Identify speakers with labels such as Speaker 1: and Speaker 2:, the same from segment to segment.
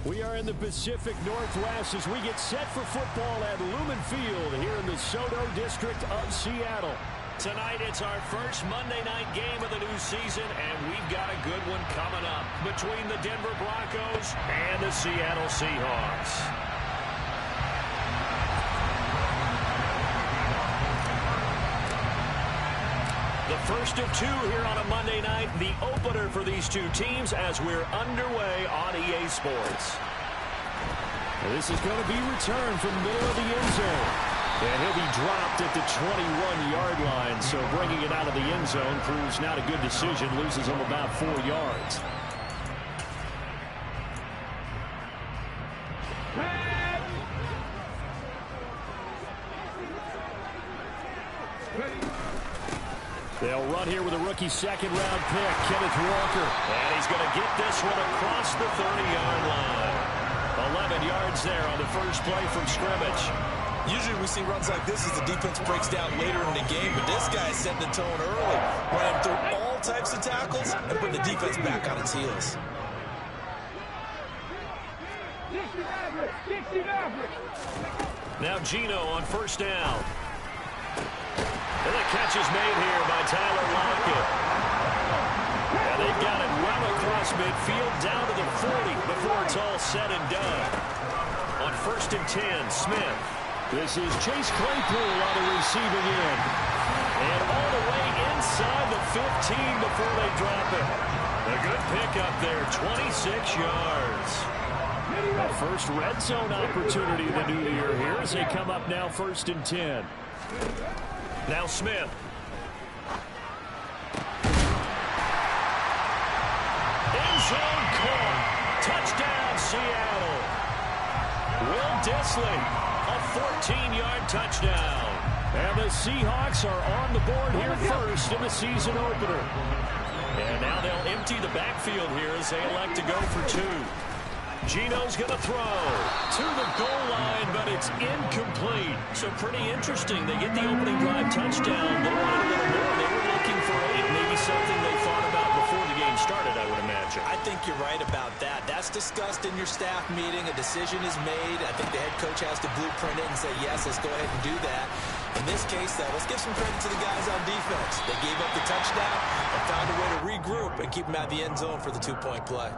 Speaker 1: We are in the Pacific Northwest as we get set for football at Lumen Field here in the SoDo district of Seattle. Tonight, it's our first Monday night game of the new season, and we've got a good one coming up between the Denver Broncos and the Seattle Seahawks. The first of two here on a Monday night, the opener for these two teams as we're underway on EA Sports. This is going to be returned from the middle of the end zone. And he'll be dropped at the 21-yard line, so bringing it out of the end zone proves not a good decision, loses him about 4 yards. They'll run here with a rookie second-round pick, Kenneth Walker. And he's going to get this one across the 30-yard line. 11 yards there on the first play from scrimmage.
Speaker 2: Usually we see runs like this as the defense breaks down later in the game, but this guy is setting the tone early, running through all types of tackles and putting the defense back on its heels.
Speaker 1: Now Gino on first down. And the catch is made here by Tyler Lockett. And they've got it well across midfield down to the 40 before it's all said and done. On first and 10, Smith. This is Chase Claypool on the receiving end. And all the way inside the 15 before they drop it. A good pickup there, 26 yards. A first red zone opportunity in the new year here as they come up now first and 10. Now Smith. End zone caught. Touchdown, Seattle. Will Dissly. A 14-yard touchdown. And the Seahawks are on the board here first in the season opener. And now they'll empty the backfield here as they elect to go for two. Gino's going to throw to the goal line, but it's incomplete. So pretty interesting. They get the opening drive touchdown. They wanted a little more. They were looking for 8, maybe something they thought about before the game started, I would imagine.
Speaker 2: I think you're right about that. That's discussed in your staff meeting. A decision is made. I think the head coach has to blueprint it and say, yes, let's go ahead and do that. In this case, though, let's give some credit to the guys on defense. They gave up the touchdown and found a way to regroup and keep them out of the end zone for the two-point play.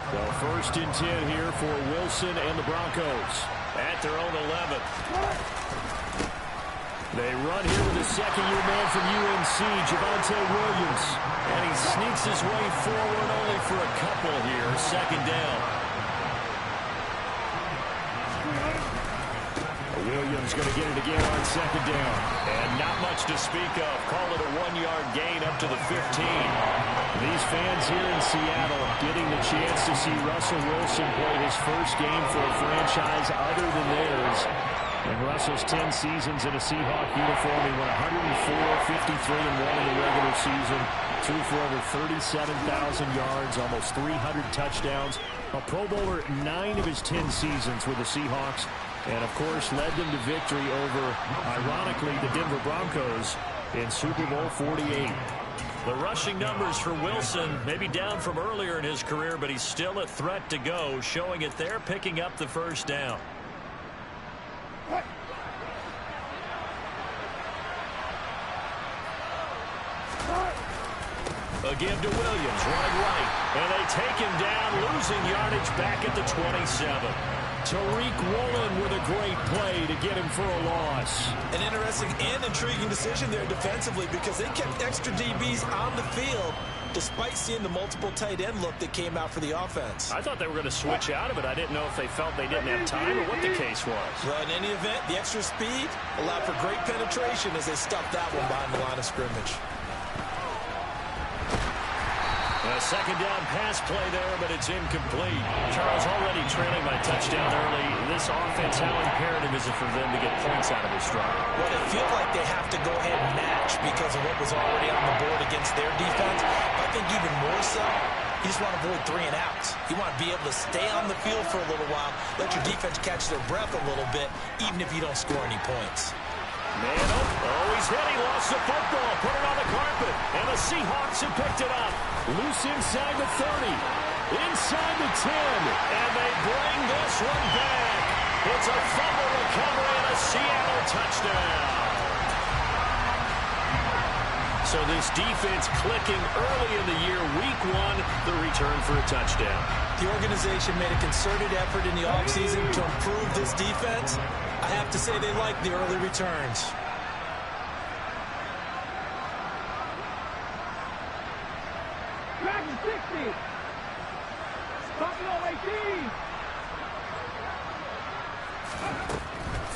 Speaker 1: So first and 10 here for Wilson and the Broncos at their own 11. They run here with a second-year man from UNC, Javonte Williams. And he sneaks his way forward only for a couple here. Second down. Williams going to get it again on second down. And not much to speak of. Call it a 1-yard gain up to the 15. These fans here in Seattle getting the chance to see Russell Wilson play his first game for a franchise other than theirs. In Russell's 10 seasons in a Seahawk uniform, he went 104, 53-1 in the regular season, threw for over 37,000 yards, almost 300 touchdowns. A Pro Bowler 9 of his 10 seasons with the Seahawks, and of course led them to victory over, ironically, the Denver Broncos in Super Bowl 48. The rushing numbers for Wilson maybe down from earlier in his career, but he's still a threat to go, showing it there, picking up the first down. Again to Williams, right, and they take him down, losing yardage back at the 27. Tariq Woolen with a great play to get him for a loss.
Speaker 2: An interesting and intriguing decision there defensively because they kept extra DBs on the field despite seeing the multiple tight end look that came out for the offense.
Speaker 1: I thought they were going to switch out of it. I didn't know if they felt they didn't have time or what the case was.
Speaker 2: Well, in any event, the extra speed allowed for great penetration as they stuffed that one behind the line of scrimmage.
Speaker 1: A second down pass play there, but it's incomplete. Charles already trailing by touchdown early. This offense, how imperative is it for them to get points out of this drive?
Speaker 2: Well, they feel like they have to go ahead and match because of what was already on the board against their defense. I think even more so, you just want to avoid 3 and outs. You want to be able to stay on the field for a little while, let your defense catch their breath a little bit, even if you don't score any points.
Speaker 1: Man, oh, he's hit. He lost the football. Put it on the carpet. And the Seahawks have picked it up. Loose inside the 30. Inside the 10. And they bring this one back. It's a fumble recovery and a Seattle touchdown. So this defense clicking early in the year. Week 1, the return for a touchdown.
Speaker 2: The organization made a concerted effort in the offseason to improve this defense. I have to say they like the early returns.
Speaker 3: Back to 60. Buffalo 18.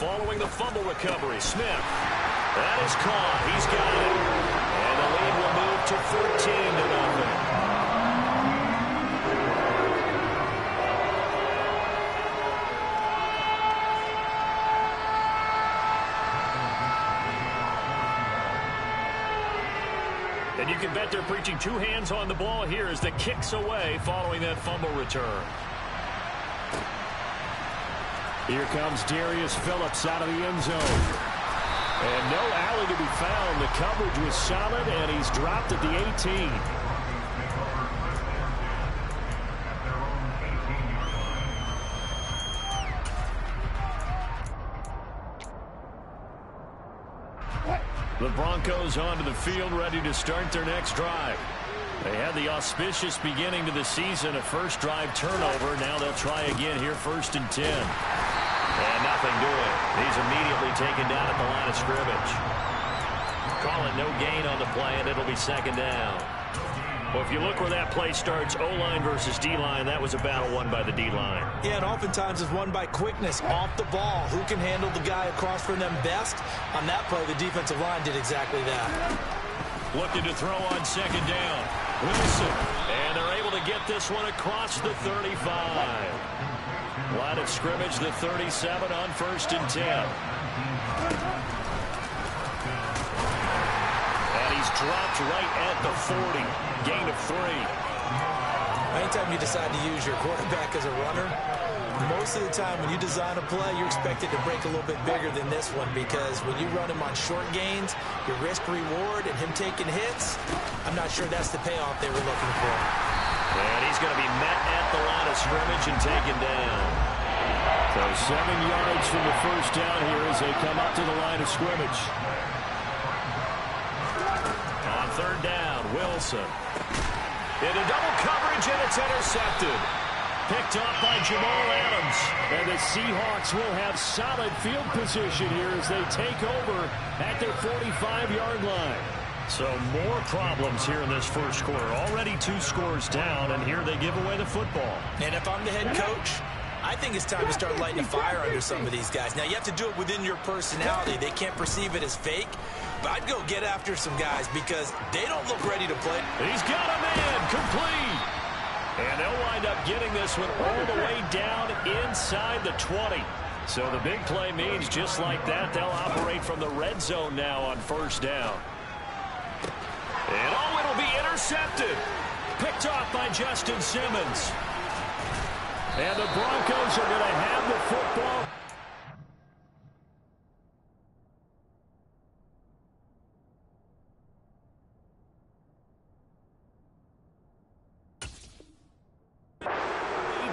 Speaker 1: Following the fumble recovery, Smith. That is caught. He's got it. And the lead will move to 14-0. And you can bet they're preaching 2 hands on the ball here as the kick's away following that fumble return. Here comes Darius Phillips out of the end zone. And no alley to be found. The coverage was solid, and he's dropped at the 18. The Broncos onto the field, ready to start their next drive. They had the auspicious beginning to the season, a first drive turnover. Now they'll try again here, 1st and 10. And nothing doing. He's immediately taken down at the line of scrimmage. Call it no gain on the play, and it'll be 2nd down. Well, if you look where that play starts, O-line versus D-line, that was a battle won by the D-line.
Speaker 2: Yeah, and oftentimes it's won by quickness off the ball. Who can handle the guy across from them best? On that play, the defensive line did exactly that.
Speaker 1: Looking to throw on 2nd down. Wilson. And they're able to get this one across the 35. Line of scrimmage, the 37 on 1st and 10. And he's dropped right at the 40. Gain of 3.
Speaker 2: Anytime you decide to use your quarterback as a runner, most of the time when you design a play, you're expected to break a little bit bigger than this one, because when you run him on short gains, your risk-reward and him taking hits, I'm not sure that's the payoff they were looking for.
Speaker 1: And he's going to be met at the line of scrimmage and taken down. So 7 yards from the first down here as they come up to the line of scrimmage. On 3rd down, Wilson. Into double coverage, and it's intercepted. Picked up by Jamal Adams. And the Seahawks will have solid field position here as they take over at their 45-yard line. So more problems here in this first quarter. Already 2 scores down, and here they give away the football.
Speaker 2: And if I'm the head coach, I think it's time to start lighting a fire under some of these guys. Now, you have to do it within your personality. They can't perceive it as fake. But I'd go get after some guys because they don't look ready to play.
Speaker 1: He's got a man, complete. And they'll wind up getting this one all the way down inside the 20. So the big play means just like that, they'll operate from the red zone now on 1st down. And oh, it'll be intercepted. Picked off by Justin Simmons. And the Broncos are going to have the football.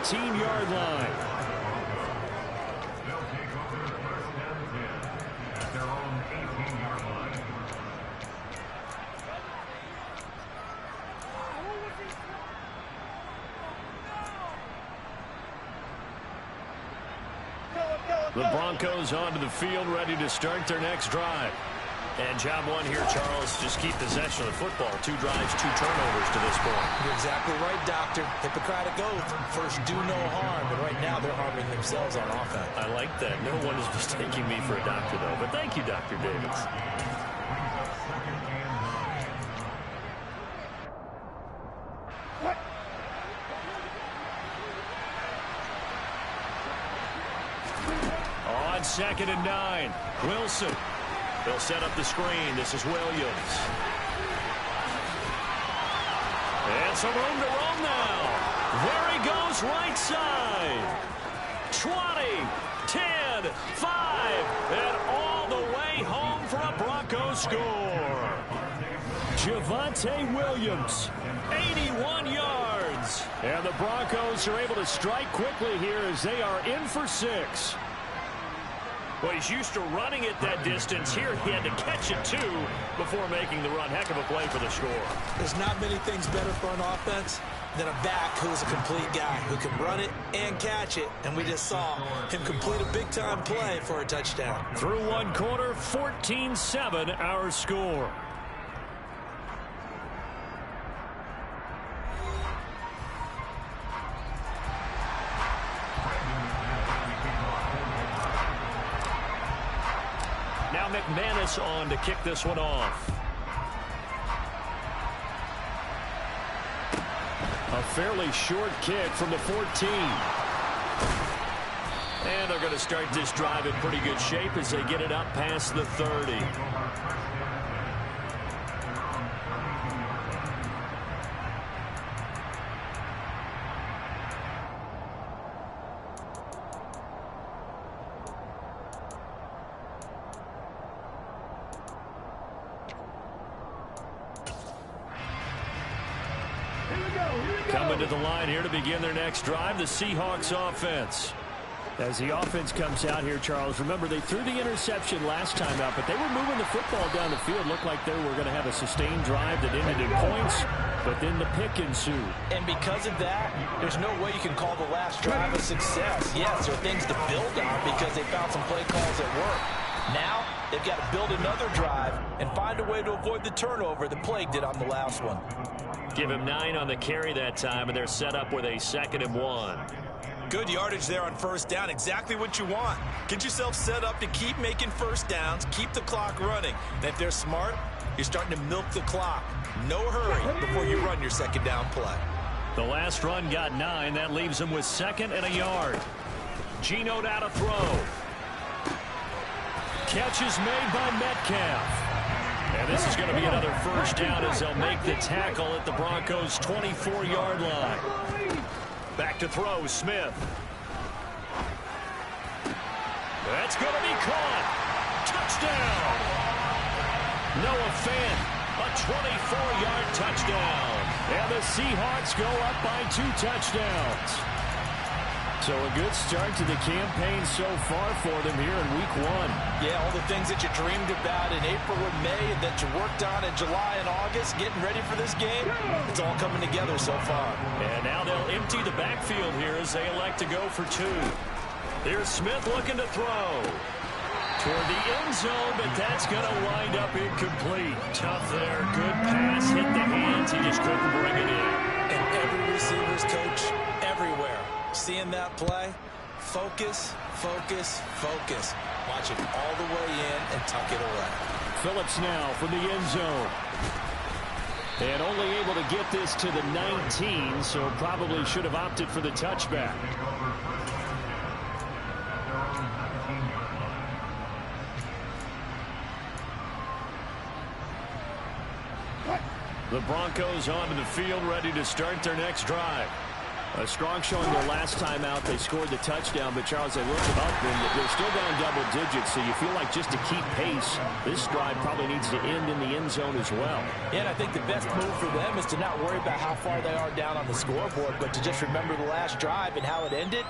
Speaker 1: Yard line.
Speaker 4: They'll take over the 1st and 10 at their own 18-yard line.
Speaker 1: The Broncos onto the field, ready to start their next drive. And job 1 here, Charles, just keep possession of the football. 2 drives, 2 turnovers to this point.
Speaker 2: You're exactly right, Doctor. Hippocratic oath. First, do no harm. And right now, they're harming themselves on offense.
Speaker 1: I like that. No one is mistaking me for a doctor, though. But thank you, Dr. Davis. On 2nd and 9, Wilson. They'll set up the screen. This is Williams. And some room to run now. There he goes, right side. 20, 10, 5, and all the way home score. Javonte Williams, 81 yards. And the Broncos are able to strike quickly here as they are in for 6. Well, he's used to running it that distance. Here he had to catch it, too, before making the run. Heck of a play for the score.
Speaker 2: There's not many things better for an offense than a back who's a complete guy who can run it and catch it. And we just saw him complete a big-time play for a touchdown.
Speaker 1: Through one quarter, 14-7 our score. Now McManus on to kick this one off. A fairly short kick from the 14. And they're going to start this drive in pretty good shape as they get it up past the 30. Coming to the line here to begin their next drive, the Seahawks offense. As the offense comes out here, Charles, remember they threw the interception last time out, but they were moving the football down the field. Looked like they were going to have a sustained drive that ended in points, but then the pick ensued.
Speaker 2: And because of that, there's no way you can call the last drive a success. Yes, there are things to build on because they found some play calls that work. Now, they've got to build another drive and find a way to avoid the turnover that plagued it on the last one.
Speaker 1: Give him 9 on the carry that time, and they're set up with a 2nd and 1.
Speaker 2: Good yardage there on first down. Exactly what you want. Get yourself set up to keep making first downs, keep the clock running. And if they're smart, you're starting to milk the clock. No hurry before you run your second down play.
Speaker 1: The last run got 9. That leaves them with 2nd and a yard. Geno out to throw. Catch is made by Metcalf. And this is going to be another first down as they'll make the tackle at the Broncos' 24-yard line. Back to throw, Smith. That's going to be caught. Touchdown. Noah Fant, a 24-yard touchdown. And the Seahawks go up by 2 touchdowns. So a good start to the campaign so far for them here in week 1.
Speaker 2: Yeah, all the things that you dreamed about in April and May and that you worked on in July and August, getting ready for this game, it's all coming together so far.
Speaker 1: And now they'll empty the backfield here as they elect to go for 2. Here's Smith looking to throw. Toward the end zone, but that's going to wind up incomplete. Tough there. Good pass. Hit the hands. He just couldn't bring it in.
Speaker 2: And every receiver's coach everywhere. Seeing that play, focus, focus, focus. Watch it all the way in and tuck it away.
Speaker 1: Phillips now from the end zone. And only able to get this to the 19, so probably should have opted for the touchback. The Broncos onto the field, ready to start their next drive. A strong showing their last time out. They scored the touchdown, but Charles, they look up and they're still down double digits, so you feel like just to keep pace, this drive probably needs to end in the end zone as well.
Speaker 2: Yeah, and I think the best move for them is to not worry about how far they are down on the scoreboard, but to just remember the last drive and how it ended.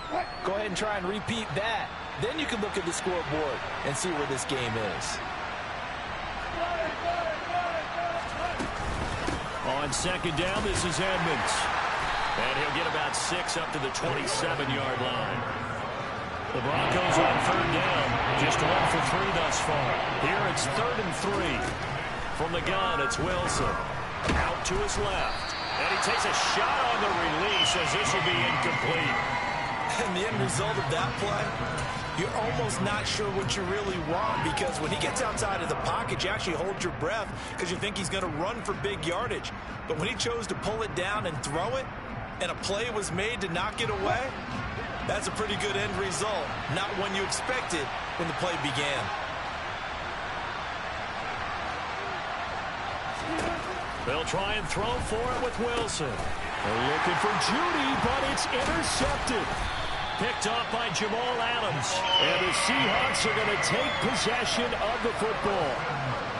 Speaker 2: Go ahead and try and repeat that. Then you can look at the scoreboard and see where this game is.
Speaker 1: On 2nd down, this is Edmonds. And he'll get about 6 up to the 27-yard line. The Broncos on 3rd down. Just 1 for 3 thus far. Here it's 3rd and 3. From the gun, it's Wilson. Out to his left. And he takes a shot on the release as this will be incomplete.
Speaker 2: And the end result of that play, you're almost not sure what you really want, because when he gets outside of the pocket, you actually hold your breath because you think he's going to run for big yardage. But when he chose to pull it down and throw it, and a play was made to knock it away, that's a pretty good end result. Not one you expected when the play began.
Speaker 1: They'll try and throw for it with Wilson. They're looking for Judy, but it's intercepted. Picked off by Jamal Adams. And the Seahawks are going to take possession of the football.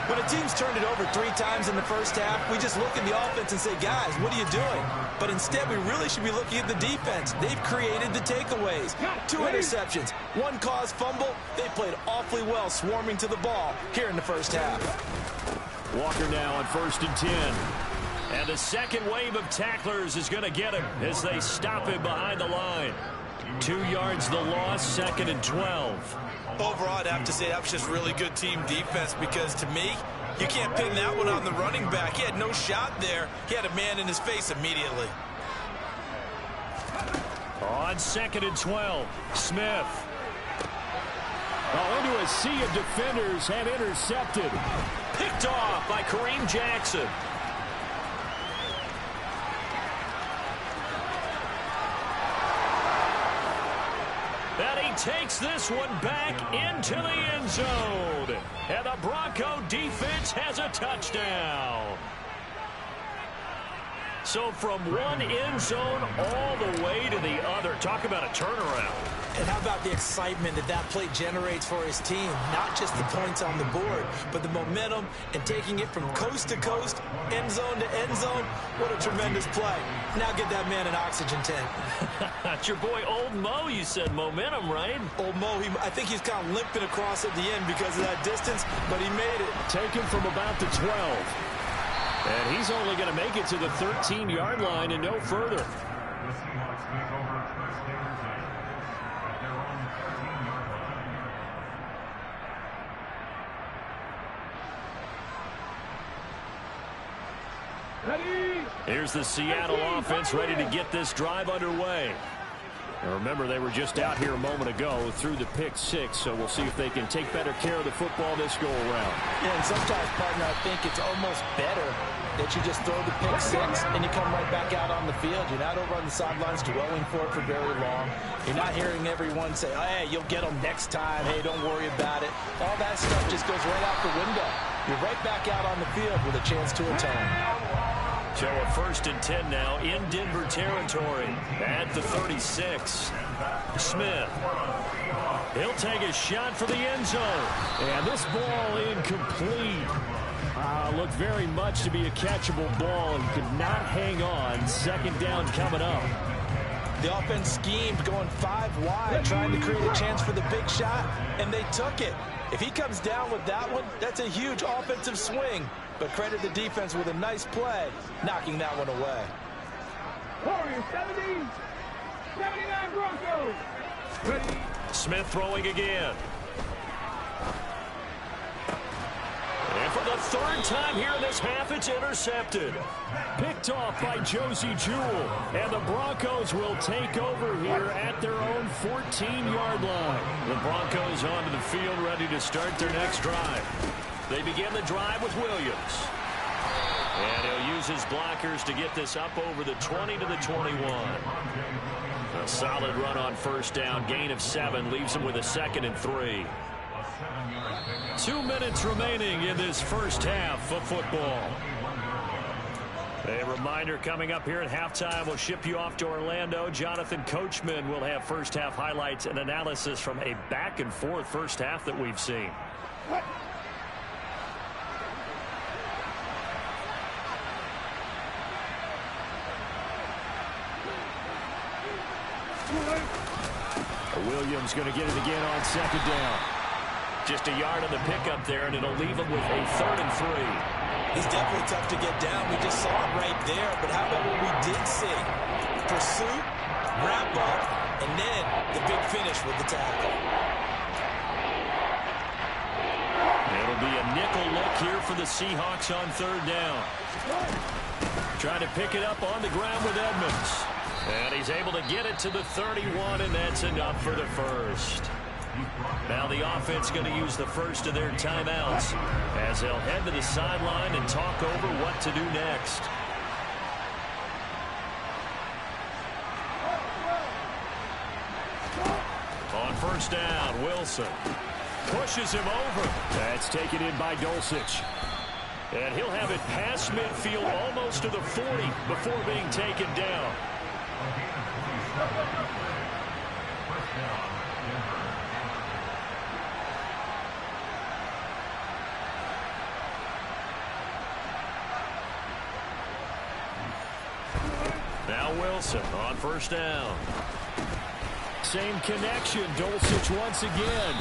Speaker 2: When a team's turned it over 3 times in the first half, we just look at the offense and say, guys, what are you doing? But instead, we really should be looking at the defense. They've created the takeaways. 2 interceptions, 1 caused fumble. They played awfully well swarming to the ball here in the first half.
Speaker 1: Walker now on 1st and 10. And the second wave of tacklers is going to get him as they stop him behind the line. 2 yards the loss, 2nd and 12.
Speaker 2: Overall, I'd have to say that was just really good team defense because, to me, you can't pin that one on the running back. He had no shot there. He had a man in his face immediately.
Speaker 1: On 2nd and 12, Smith. Oh, into a sea of defenders and intercepted. Picked off by Kareem Jackson. And he takes this one back into the end zone. And the Bronco defense has a touchdown. So from one end zone all the way to the other. Talk about a turnaround.
Speaker 2: And how about the excitement that that play generates for his team? Not just the points on the board, but the momentum and taking it from coast to coast, end zone to end zone. What a tremendous play. Now get that man an oxygen tank.
Speaker 1: That's your boy Old Mo, you said. Momentum, right?
Speaker 2: Old Mo, I think he's kind of limping across at the end because of that distance, but he made it.
Speaker 1: Taken from about the 12. And he's only going to make it to the 13-yard line and no further.
Speaker 4: The Seahawks take over first down at their own 13-yard line.
Speaker 1: Here's the Seattle offense ready to get this drive underway. And remember, they were just out here a moment ago through the pick 6, so we'll see if they can take better care of the football this go-around.
Speaker 2: Yeah, and sometimes, partner, I think it's almost better that you just throw the pick 6 and you come right back out on the field. You're not over on the sidelines dwelling for it for very long. You're not hearing everyone say, oh, hey, you'll get them next time. Hey, don't worry about it. All that stuff just goes right out the window. You're right back out on the field with a chance to atone.
Speaker 1: So a 1st and 10 now in Denver territory at the 36. Smith. He'll take a shot for the end zone. And this ball incomplete. Looked very much to be a catchable ball. He could not hang on. 2nd down coming up.
Speaker 2: The offense schemed going 5 wide, trying to create a chance for the big shot, and they took it. If he comes down with that one, that's a huge offensive swing. But credit the defense with a nice play, knocking that one away.
Speaker 3: Warriors 70, 79 Broncos. Ready.
Speaker 1: Smith throwing again. And for the 3rd time here in this half, it's intercepted. Picked off by Josie Jewell. And the Broncos will take over here at their own 14-yard line. The Broncos onto the field ready to start their next drive. They begin the drive with Williams. And he'll use his blockers to get this up over the 20 to the 21. A solid run on 1st down. Gain of 7 leaves him with a 2nd and 3. 2 minutes remaining in this first half of football. A reminder coming up here at halftime. We'll ship you off to Orlando. Jonathan Coachman will have first half highlights and analysis from a back-and-forth first half that we've seen. Williams going to get it again on 2nd down. Just a yard on the pickup there, and it'll leave him with a 3rd and 3.
Speaker 2: He's definitely tough to get down. We just saw it right there. But how about what we did see? Pursuit, wrap up, and then the big finish with the tackle.
Speaker 1: It'll be a nickel look here for the Seahawks on 3rd down. Trying to pick it up on the ground with Edmonds. And he's able to get it to the 31, and that's enough for the first. Now the offense going to use the first of their timeouts as they'll head to the sideline and talk over what to do next. On 1st down, Wilson pushes him over. That's taken in by Dulcich. And he'll have it past midfield almost to the 40 before being taken down. Now Wilson on first down. Same connection. Dulcich once again.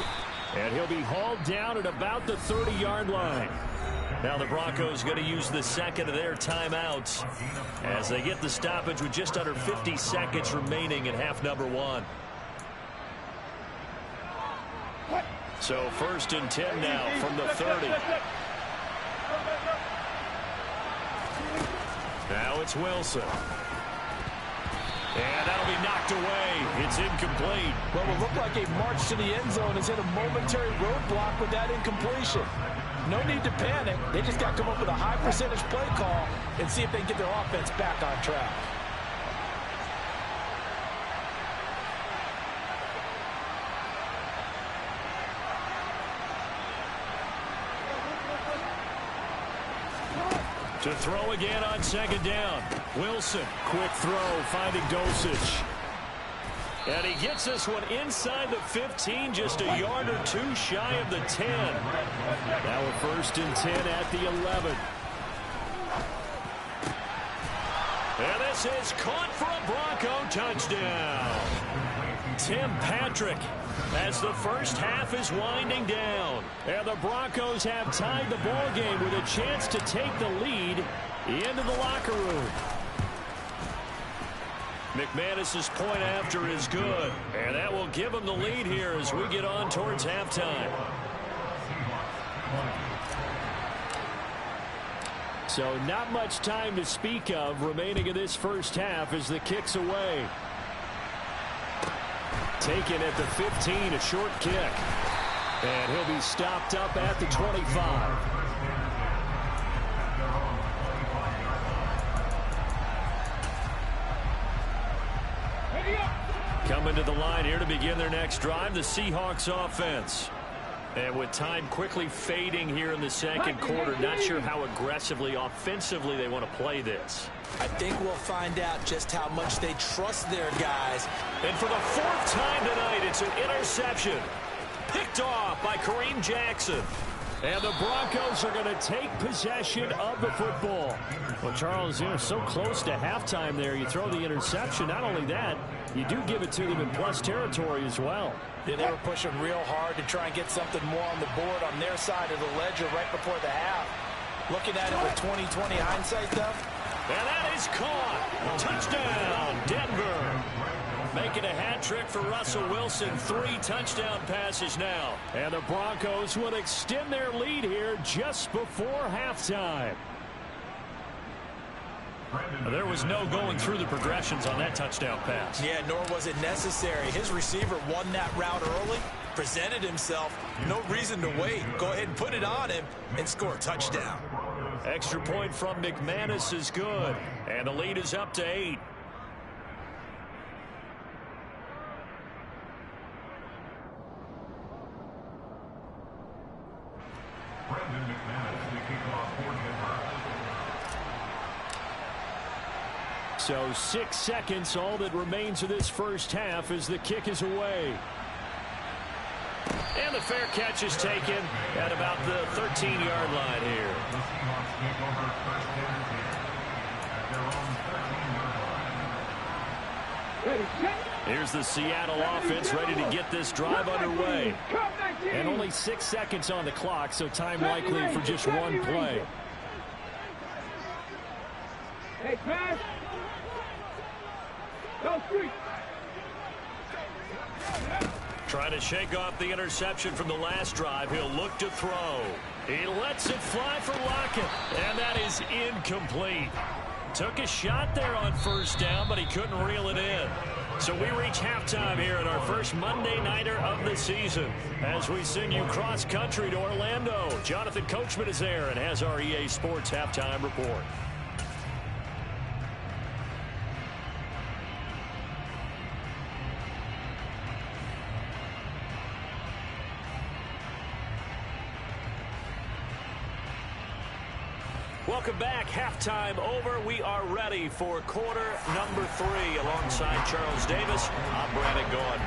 Speaker 1: And he'll be hauled down at about the 30-yard line. Now the Broncos going to use the second of their timeouts as they get the stoppage with just under 50 seconds remaining in half number 1. So first and 10 now from the 30. Now it's Wilson. And that'll be knocked away. It's incomplete.
Speaker 5: Well, it will look like a march to the end zone has hit a momentary roadblock with that incompletion. No need to panic. They just got to come up with a high percentage play call and see if they can get their offense back on track.
Speaker 1: To throw again on second down. Wilson, quick throw, finding Dulcich. And he gets this one inside the 15, just a yard or two shy of the 10. Now a first and 10 at the 11. And this is caught for a Bronco touchdown. Tim Patrick as the first half is winding down. And the Broncos have tied the ball game with a chance to take the lead into the locker room. McManus's point after is good, and that will give them the lead here as we get on towards halftime. So not much time to speak of remaining in this first half as the kick's away. Taken at the 15, a short kick. And he'll be stopped up at the 25. Coming to the line here to begin their next drive, the Seahawks offense. And with time quickly fading here in the second quarter, not sure how aggressively, offensively they want to play this.
Speaker 2: I think we'll find out just how much they trust their guys.
Speaker 1: And for the fourth time tonight, it's an interception. Picked off by Kareem Jackson. And the Broncos are going to take possession of the football. Well, Charles, you're so close to halftime there. You throw the interception. Not only that, you do give it to them in plus territory as well.
Speaker 5: Yeah, they were pushing real hard to try and get something more on the board on their side of the ledger right before the half. Looking at it with 20/20 hindsight, though.
Speaker 1: And that is caught. Touchdown, Denver. Making a hat trick for Russell Wilson. 3 touchdown passes now. And the Broncos will extend their lead here just before halftime. There was no going through the progressions on that touchdown pass.
Speaker 2: Yeah, nor was it necessary. His receiver won that route early, presented himself. No reason to wait. Go ahead and put it on him and score a touchdown.
Speaker 1: Extra point from McManus is good. And the lead is up to 8. So 6 seconds, all that remains of this first half as the kick is away. And the fair catch is taken at about the 13-yard line here. Here's the Seattle offense ready to get this drive underway. And only 6 seconds on the clock, so time likely for just one play.
Speaker 3: Hey, pass. Go street.
Speaker 1: Trying to shake off the interception from the last drive. He'll look to throw. He lets it fly for Lockett. And that is incomplete. Took a shot there on first down, but he couldn't reel it in. So we reach halftime here at our first Monday Nighter of the season as we send you cross-country to Orlando. Jonathan Coachman is there and has our EA Sports halftime report. Welcome back. Halftime over. We are ready for quarter number 3. Alongside Charles Davis, I'm Brandon Gordon.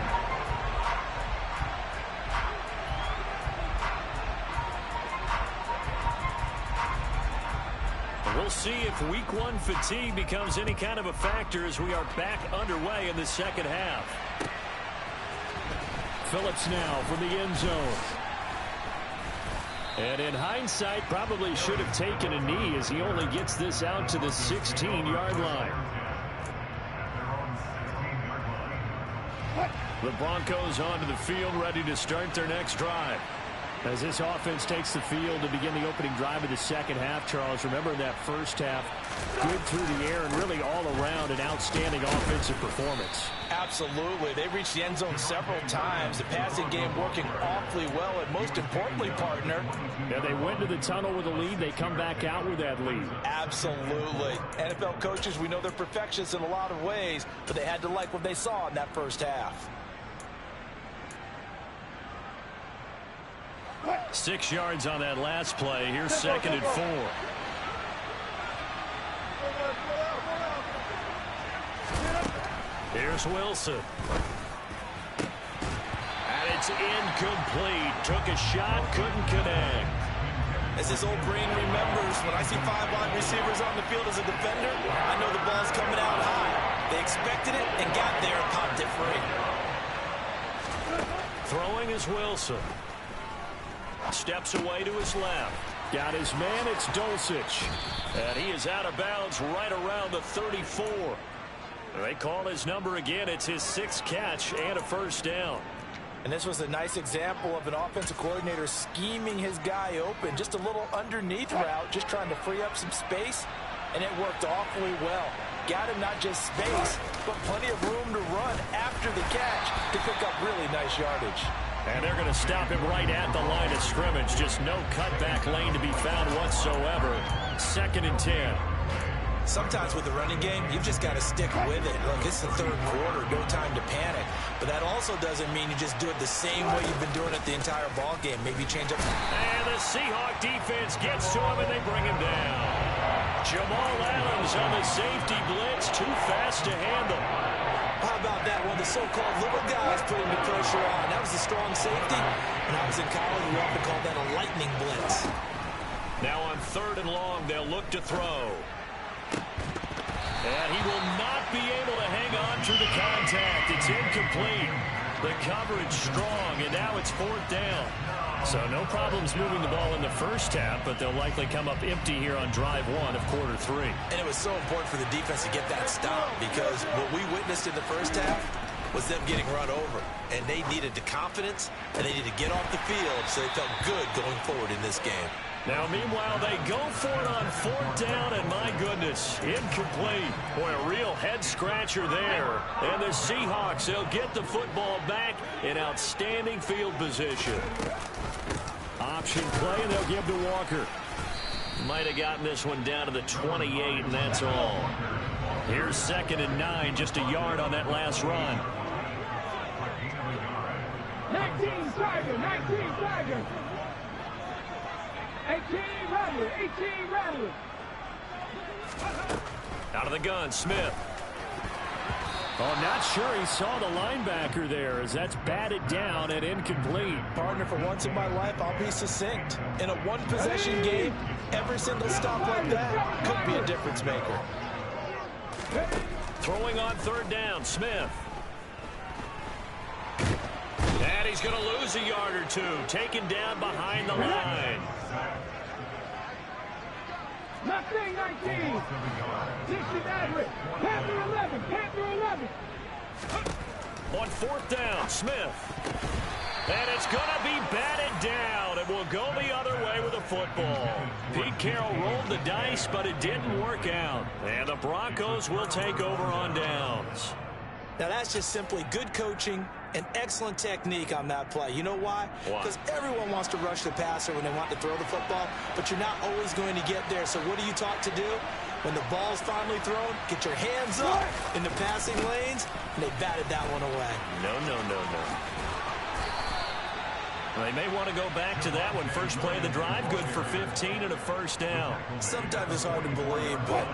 Speaker 1: We'll see if week one fatigue becomes any kind of a factor as we are back underway in the second half. Phillips now from the end zone. And in hindsight, probably should have taken a knee as he only gets this out to the 16-yard line. The Broncos onto the field, ready to start their next drive. As this offense takes the field to begin the opening drive of the second half, Charles, remember in that first half, good through the air and really all around an outstanding offensive performance.
Speaker 5: Absolutely. They reached the end zone several times. The passing game working awfully well, and most importantly, partner.
Speaker 1: Yeah, they went to the tunnel with a lead. They come back out with that lead.
Speaker 5: Absolutely. NFL coaches, we know they're perfectionists in a lot of ways, but they had to like what they saw in that first half.
Speaker 1: 6 yards on that last play. Here's 2nd and 4. Here's Wilson. And it's incomplete. Took a shot, couldn't connect.
Speaker 2: As his old brain remembers, when I see 5 wide receivers on the field as a defender, I know the ball's coming out high. They expected it and got there and popped it free.
Speaker 1: Throwing is Wilson. Steps away to his left. Got his man, it's Dulcich. And he is out of bounds right around the 34. They call his number again. It's his 6th catch and a first down.
Speaker 5: And this was a nice example of an offensive coordinator scheming his guy open. Just a little underneath route, just trying to free up some space. And it worked awfully well. Got him not just space, but plenty of room to run after the catch to pick up really nice yardage.
Speaker 1: And they're going to stop him right at the line of scrimmage. Just no cutback lane to be found whatsoever. 2nd and 10.
Speaker 2: Sometimes with the running game, you've just got to stick with it. Look, it's the 3rd quarter, no time to panic. But that also doesn't mean you just do it the same way you've been doing it the entire ball game. Maybe change up.
Speaker 1: And the Seahawk defense gets to him, and they bring him down. Jamal Adams on the safety blitz, too fast to handle.
Speaker 2: How about that? One of the so-called little guys putting the pressure on. That was a strong safety. When I was in college, we often called that a lightning blitz.
Speaker 1: Now on 3rd and long, they'll look to throw. And he will not be able to hang on through the contact. It's incomplete. The coverage strong, and now it's 4th down. So no problems moving the ball in the first half, but they'll likely come up empty here on drive 1 of quarter 3.
Speaker 2: And it was so important for the defense to get that stop, because what we witnessed in the first half was them getting run over. And they needed the confidence, and they needed to get off the field so they felt good going forward in this game.
Speaker 1: Now, meanwhile, they go for it on 4th down, and my goodness, incomplete. Boy, a real head-scratcher there. And the Seahawks, they'll get the football back in outstanding field position. Option play, and they'll give to Walker. Might have gotten this one down to the 28, and that's all. Here's 2nd and 9, just a yard on that last run.
Speaker 3: 19 Tiger, 19 Tiger. 18 Rattler, 18 Rattler.
Speaker 1: Out of the gun, Smith. Oh, not sure he saw the linebacker there as that's batted down and incomplete.
Speaker 5: Partner, for once in my life, I'll be succinct. In a one-possession game, every single stop like that could be a difference maker.
Speaker 1: Throwing on 3rd down, Smith. And he's going to lose a yard or two. Taken down behind the line.
Speaker 3: Mustang 19. 60 average. Panther 11. Panther 11.
Speaker 1: On 4th down, Smith. And it's going to be batted down. It will go the other way with the football. Pete Carroll rolled the dice, but it didn't work out. And the Broncos will take over on downs.
Speaker 2: Now, that's just simply good coaching and excellent technique on that play. You know why? Because everyone wants to rush the passer when they want to throw the football, but you're not always going to get there. So what are you taught to do? When the ball's finally thrown, get your hands up in the passing lanes, and they batted that one away.
Speaker 1: No. They may want to go back to that one. First play of the drive, good for 15 and a first down.
Speaker 2: Sometimes it's hard to believe, but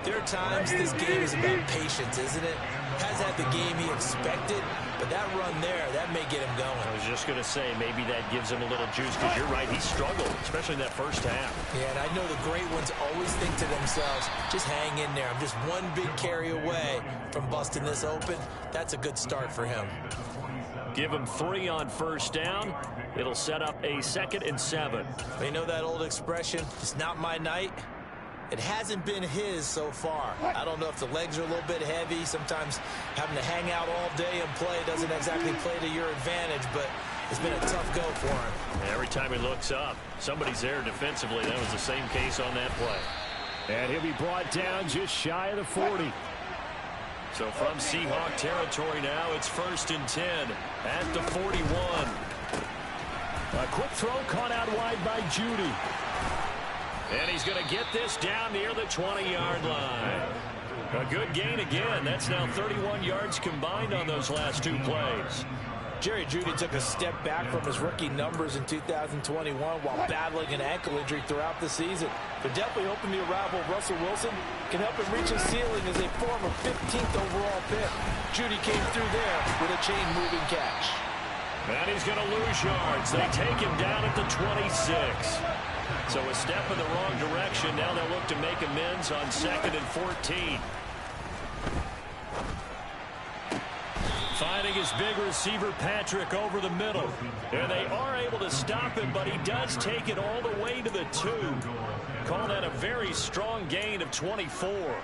Speaker 2: there are times this game is about patience, isn't it? has had the game he expected, but that run there, that may get him going.
Speaker 1: I was just going to say, maybe that gives him a little juice, because you're right, he struggled, especially in that first half.
Speaker 2: Yeah, and I know the great ones always think to themselves, just hang in there. I'm just one big carry away from busting this open. That's a good start for him.
Speaker 1: Give him 3 on first down. It'll set up a 2nd and 7.
Speaker 2: You know that old expression, it's not my night? It hasn't been his so far. I don't know if the legs are a little bit heavy. Sometimes having to hang out all day and play doesn't exactly play to your advantage, but it's been a tough go for him.
Speaker 1: Every time he looks up, somebody's there defensively. That was the same case on that play. And he'll be brought down just shy of the 40. So from Seahawk territory now, it's 1st and 10 at the 41. A quick throw caught out wide by Judy. And he's going to get this down near the 20-yard line. A good gain again. That's now 31 yards combined on those last 2 plays.
Speaker 5: Jerry Jeudy took a step back from his rookie numbers in 2021 while battling an ankle injury throughout the season. But definitely hoping the arrival of Russell Wilson can help him reach his ceiling as a former 15th overall pick. Jeudy came through there with a chain-moving catch.
Speaker 1: And he's going to lose yards. They take him down at the 26. So a step in the wrong direction. Now they'll look to make amends on 2nd and 14. Finding his big receiver, Patrick, over the middle. And they are able to stop him, but he does take it all the way to the 2. Call that a very strong gain of 24.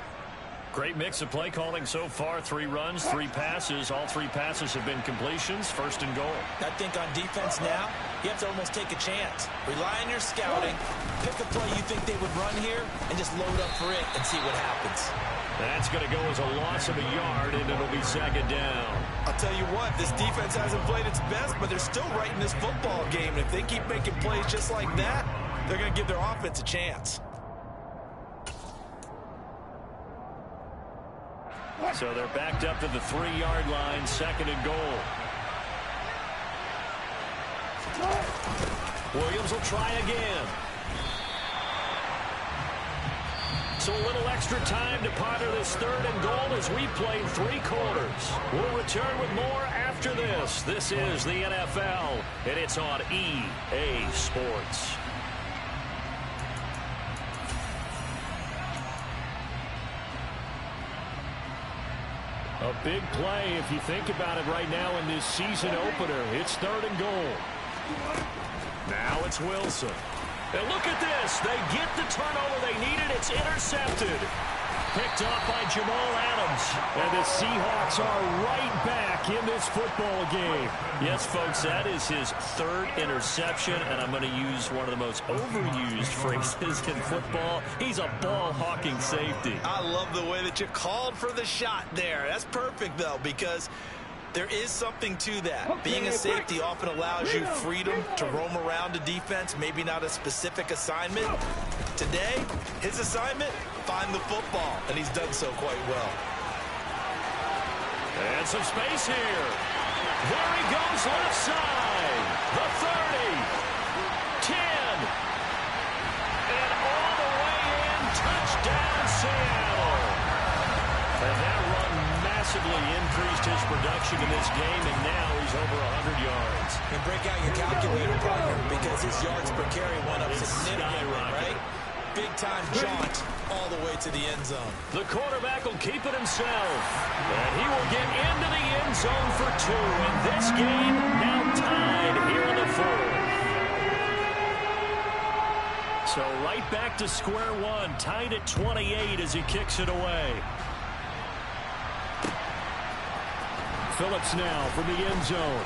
Speaker 1: Great mix of play calling so far. 3 runs, 3 passes. All 3 passes have been completions. 1st and goal.
Speaker 2: I think on defense now, you have to almost take a chance. Rely on your scouting. Pick a play you think they would run here and just load up for it and see what happens.
Speaker 1: That's going to go as a loss of a yard, and it'll be 2nd down.
Speaker 2: I'll tell you what, this defense hasn't played its best, but they're still right in this football game. And if they keep making plays just like that, they're going to give their offense a chance.
Speaker 1: So they're backed up to the 3-yard line, 2nd and goal. Williams will try again. So a little extra time to ponder this 3rd and goal as we play 3 quarters. We'll return with more after this. This is the NFL, and it's on EA Sports. A big play if you think about it right now in this season opener. It's 3rd and goal. Now it's Wilson. And look at this. They get the turnover they needed. It's intercepted. Picked off by Jamal Adams. And the Seahawks are right back in this football game. Yes, folks, that is his 3rd interception. And I'm going to use one of the most overused phrases in football. He's a ball-hawking safety.
Speaker 2: I love the way that you called for the shot there. That's perfect, though, because there is something to that. Being a safety often allows you freedom to roam around the defense, maybe not a specific assignment. Today, his assignment, find the football, and he's done so quite well.
Speaker 1: And some space here. There he goes left side. The 30. 10. And all the way in. Touchdown, Seattle. And that run massively increased his production in this game, and now he's over 100 yards.
Speaker 2: And break out your calculator, partner, because his yards per carry went up significantly, right? Big-time jaunt all the way to the end zone.
Speaker 1: The quarterback will keep it himself. And he will get into the end zone for 2. And this game now tied here in the 4th. So right back to square one, tied at 28 as he kicks it away. Phillips now from the end zone.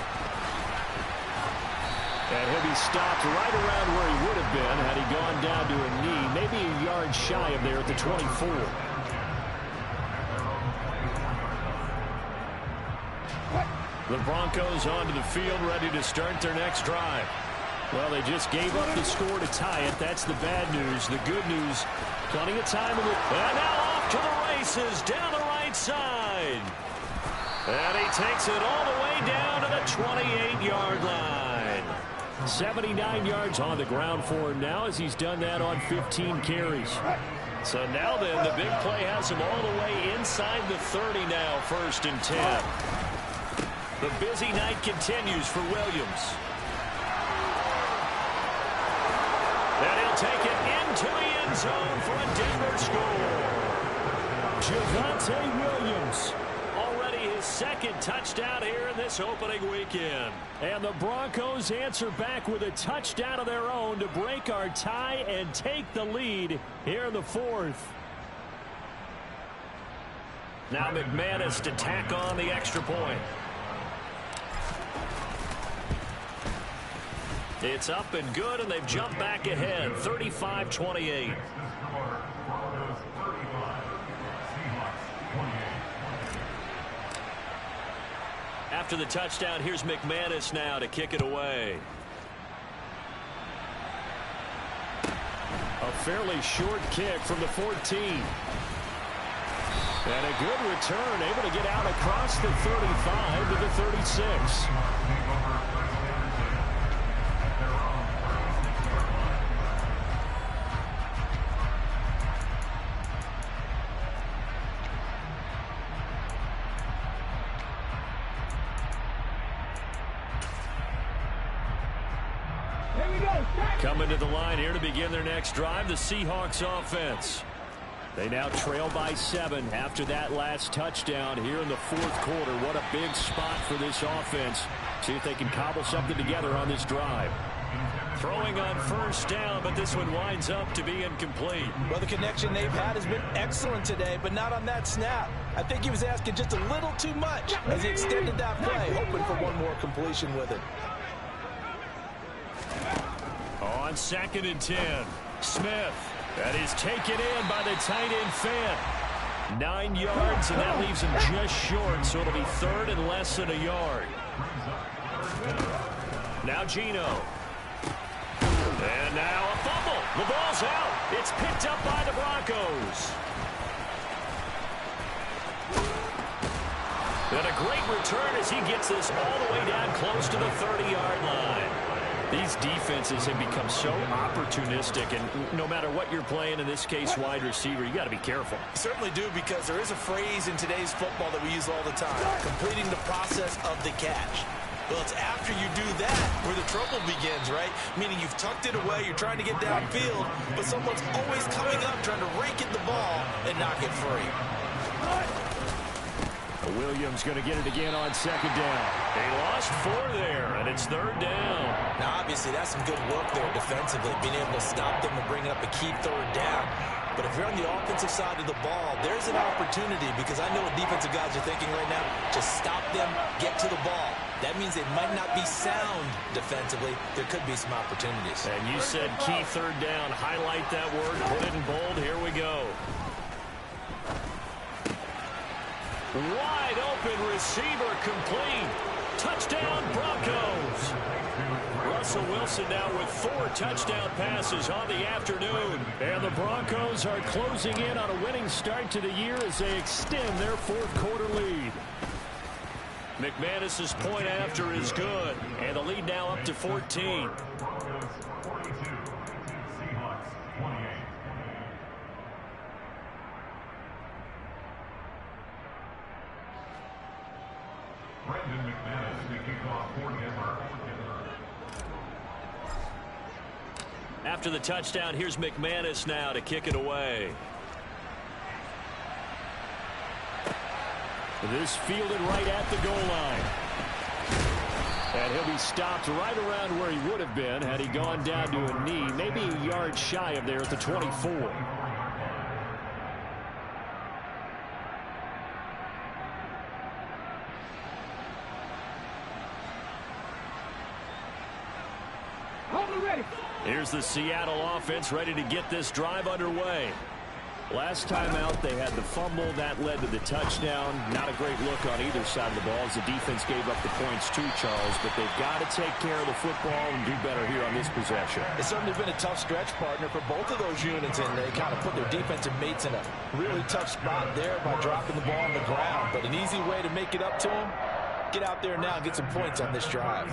Speaker 1: And he'll be stopped right around where he would have been had he gone down to a knee, maybe a yard shy of there at the 24. The Broncos onto the field, ready to start their next drive. Well, they just gave up the score to tie it. That's the bad news. The good news, plenty of time. And now off to the races, down the right side. And he takes it all the way down to the 28-yard line. 79 yards on the ground for him now as he's done that on 15 carries. So now then, the big play has him all the way inside the 30 now, 1st and 10. The busy night continues for Williams. And he'll take it into the end zone for a Denver score. Javonte Williams, already his 2nd touchdown here in this opening weekend. And the Broncos answer back with a touchdown of their own to break our tie and take the lead here in the 4th. Now McManus to tack on the extra point. It's up and good, and they've jumped back ahead, 35-28. After the touchdown, here's McManus now to kick it away. A fairly short kick from the 14. And a good return, able to get out across the 35 to the 36. Coming to the line here to begin their next drive, the Seahawks offense. They now trail by 7 after that last touchdown here in the 4th quarter. What a big spot for this offense. See if they can cobble something together on this drive. Throwing on 1st down, but this one winds up to be incomplete.
Speaker 5: Well, the connection they've had has been excellent today, but not on that snap. I think he was asking just a little too much as he extended that play, hoping for one more completion with it.
Speaker 1: On 2nd and 10, Smith. That is taken in by the tight end Fant. 9 yards, and that leaves him just short, so it'll be 3rd and less than a yard. Now Geno. And now a fumble. The ball's out. It's picked up by the Broncos. And a great return as he gets this all the way down close to the 30-yard line. These defenses have become so opportunistic, and no matter what you're playing, in this case wide receiver, you got to be careful.
Speaker 5: Certainly do, because there is a phrase in today's football that we use all the time, completing the process of the catch. Well, it's after you do that where the trouble begins, right? Meaning you've tucked it away, you're trying to get downfield, but someone's always coming up trying to rake at the ball and knock it free.
Speaker 1: Williams going to get it again on 2nd down. They lost 4 there, and it's 3rd down.
Speaker 5: Now, obviously, that's some good work there defensively, being able to stop them and bring up a key 3rd down. But if you're on the offensive side of the ball, there's an opportunity, because I know what defensive guys are thinking right now. Just stop them, get to the ball. That means they might not be sound defensively. There could be some opportunities.
Speaker 1: And you said key 3rd down. Highlight that word, put it in bold. Here we go. Wide open receiver complete. Touchdown Broncos. Russell Wilson now with 4 touchdown passes on the afternoon. And the Broncos are closing in on a winning start to the year as they extend their 4th quarter lead. McManus's point after is good. And the lead now up to 14. After the touchdown, here's McManus now to kick it away. This fielded right at the goal line. And he'll be stopped right around where he would have been had he gone down to a knee, maybe a yard shy of there at the 24. Here's the Seattle offense ready to get this drive underway. Last time out, they had the fumble. That led to the touchdown. Not a great look on either side of the ball as the defense gave up the points too, Charles. But they've got to take care of the football and do better here on this possession.
Speaker 5: It's certainly been a tough stretch, partner, for both of those units, and they kind of put their defensive mates in a really tough spot there by dropping the ball on the ground. But an easy way to make it up to them, get out there now and get some points on this drive.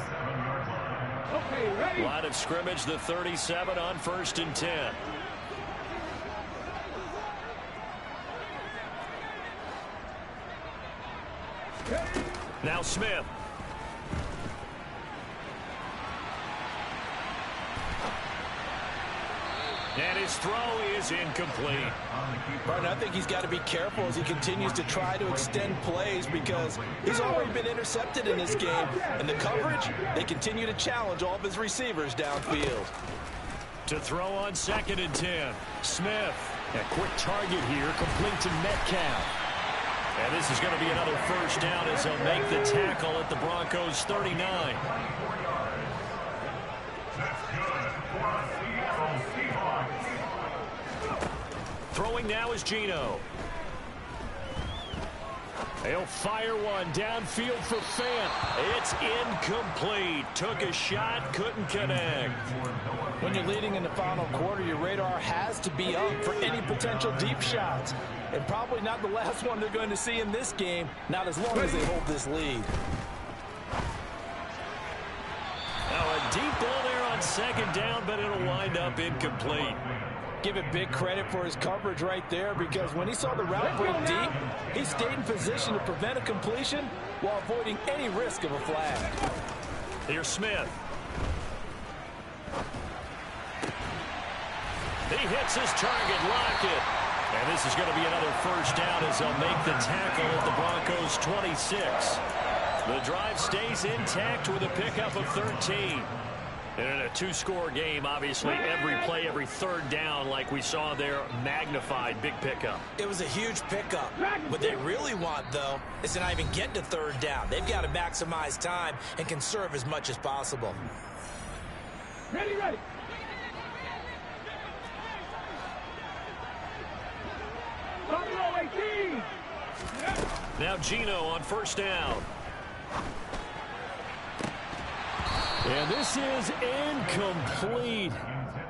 Speaker 3: Okay, ready?
Speaker 1: Line of scrimmage, the 37 on 1st and 10. Now Smith. And his throw is incomplete.
Speaker 5: Martin, I think he's got to be careful as he continues to try to extend plays because he's already been intercepted in this game. And the coverage, they continue to challenge all of his receivers downfield.
Speaker 1: To throw on 2nd and 10. Smith. A quick target here, complete to Metcalf. And this is going to be another first down as they'll make the tackle at the Broncos' 39. Throwing now is Geno. They'll fire one downfield for Fant. It's incomplete. Took a shot, couldn't connect.
Speaker 5: When you're leading in the final quarter, your radar has to be up for any potential deep shots. And probably not the last one they're going to see in this game, not as long as they hold this lead.
Speaker 1: Now a deep ball there on 2nd down, but it'll wind up incomplete.
Speaker 5: Give it big credit for his coverage right there because when he saw the route break deep, he stayed in position to prevent a completion while avoiding any risk of a flag.
Speaker 1: Here's Smith. He hits his target, Lockett. And this is going to be another first down as they'll make the tackle at the Broncos' 26. The drive stays intact with a pickup of 13. And in a two-score game, obviously, every play, every 3rd down, like we saw there, magnified, big pickup.
Speaker 2: It was a huge pickup. What they really want, though, is to not even get to 3rd down. They've got to maximize time and conserve as much as possible.
Speaker 3: Ready.
Speaker 1: Now Geno on 1st down. And this is incomplete.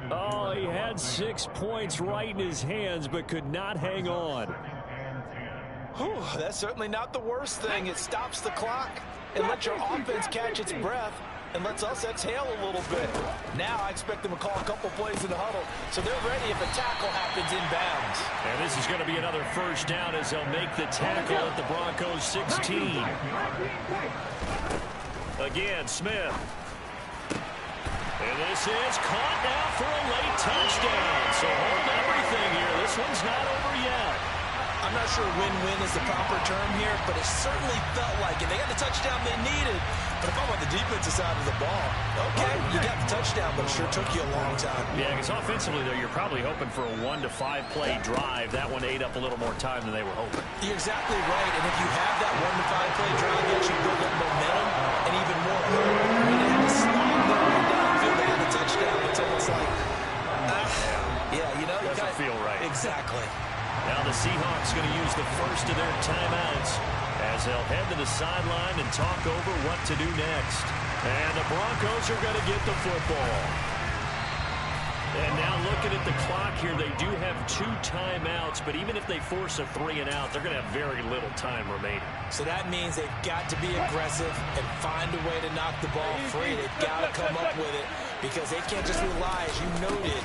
Speaker 1: Oh, he had 6 points right in his hands, but could not hang on.
Speaker 5: Whew, that's certainly not the worst thing. It stops the clock and lets your offense catch its breath and lets us exhale a little bit. Now I expect them to call a couple plays in the huddle, so they're ready if a tackle happens inbounds.
Speaker 1: And this is going to be another first down as they'll make the tackle at the Broncos' 16. Again, Smith. And this is caught now for a late touchdown. So hold everything here. This one's not over yet.
Speaker 2: I'm not sure win-win is the proper term here, but it certainly felt like it. They got the touchdown they needed. But if I'm on the defensive side of the ball, okay, you got the touchdown, but it sure took you a long time.
Speaker 1: Yeah, because offensively, though, you're probably hoping for a 1 to 5 play drive. That one ate up a little more time than they were hoping.
Speaker 2: You're exactly right. And if you have that 1 to 5 play drive, you actually build up momentum and even more hope. When they had to slog their way downfield, they had the touchdown. It's almost like, yeah, you know, you
Speaker 1: doesn't feel right.
Speaker 2: Exactly.
Speaker 1: Now the Seahawks going to use the first of their timeouts as they'll head to the sideline and talk over what to do next. And the Broncos are going to get the football. And now looking at the clock here, they do have 2 timeouts, but even if they force a 3 and out, they're going to have very little time remaining.
Speaker 2: So that means they've got to be aggressive and find a way to knock the ball free. They've got to come up with it because they can't just rely, as you noted,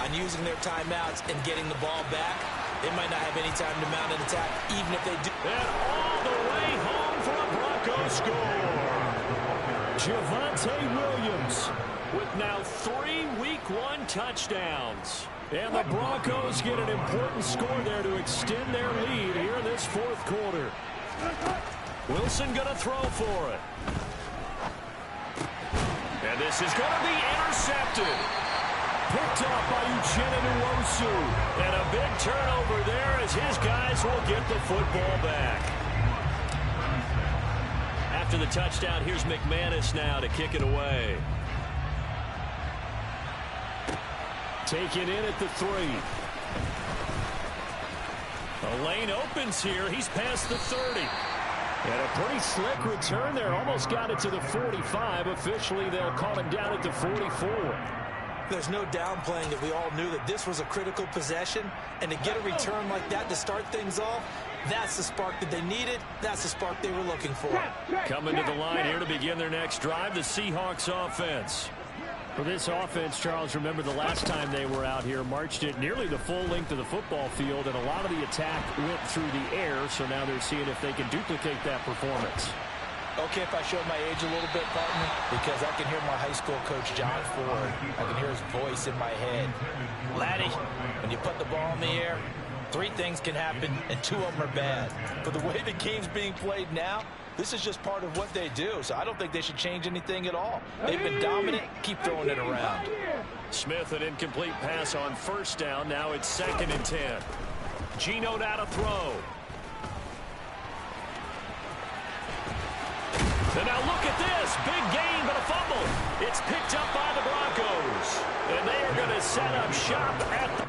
Speaker 2: on using their timeouts and getting the ball back. They might not have any time to mount an attack, even if they do.
Speaker 1: And all the way home for a Broncos score. Javonte Williams with now 3 Week 1 touchdowns. And the Broncos get an important score there to extend their lead here in this 4th quarter. Wilson going to throw for it. And this is going to be intercepted. Picked up by Uchenna Nwosu. And a big turnover there as his guys will get the football back. After the touchdown, here's McManus now to kick it away. Taken in at the 3. The lane opens here. He's past the 30. And a pretty slick return there. Almost got it to the 45. Officially, they'll call him down at the 44.
Speaker 2: There's no downplaying that we all knew that this was a critical possession. And to get a return like that to start things off, that's the spark that they needed. That's the spark they were looking for.
Speaker 1: Coming to the line here to begin their next drive, the Seahawks offense. For this offense, Charles, remember the last time they were out here, marched it nearly the full length of the football field, and a lot of the attack went through the air, so now they're seeing if they can duplicate that performance.
Speaker 5: Okay, if I showed my age a little bit, partner, because I can hear my high school coach, John Ford. I can hear his voice in my head. Laddie, when you put the ball in the air, 3 things can happen, and 2 of them are bad. But the way the game's being played now, this is just part of what they do, so I don't think they should change anything at all. They've been dominant. Keep throwing it around.
Speaker 1: Smith, an incomplete pass on first down. Now it's 2nd and 10. Geno now to throw. And now look at this. Big gain, but a fumble. It's picked up by the Broncos. And they are going to set up shop at the...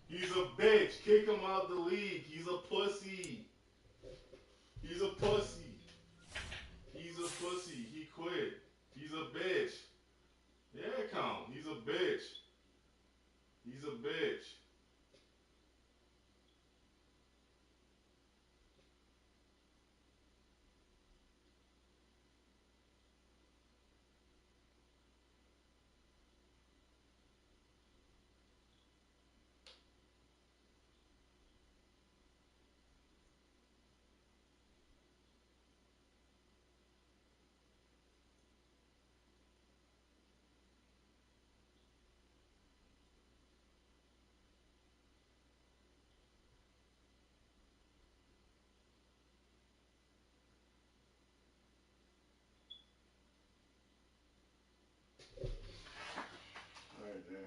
Speaker 6: He's a bitch. Kick him out the league. He's a pussy. He's a pussy. He's a pussy. He quit. He's a bitch. Yeah, count. He's a bitch. He's a bitch. All right, then.